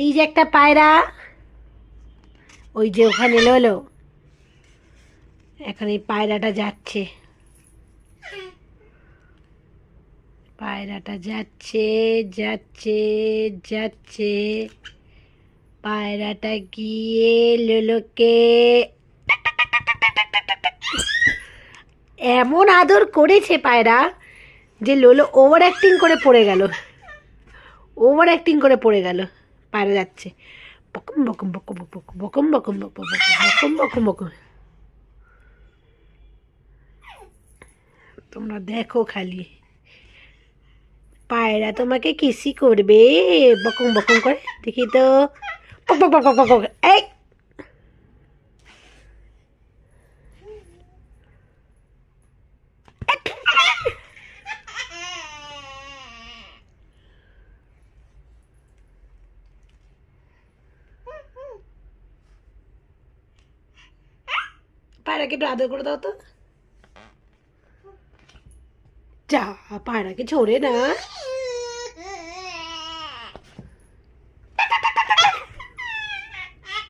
এই যে একটা পায়রা, ওই যে ওখানে লোলো, এখন এই পায়রাটা যাচ্ছে, পায়রাটা যাচ্ছে যাচ্ছে যাচ্ছে, পায়রাটা গিয়ে লোলোকে এমন আদর করেছে পায়রা যে লোলো ওভার অ্যাক্টিং করে পড়ে গেল, ওভার অ্যাক্টিং করে পড়ে গেল। পায়রা যাচ্ছে বকম বকম বকম বকম বকম বকম বকম বকম বকম বকম। তোমরা দেখো খালি, পায়রা তোমাকে কিসি করবে বকম বকম করে, দেখি তো। বক বক বক বক বক। এই পায়রাকে একটু আদর করে দাও তো। যা, পায়রাকে ছোড়ে না।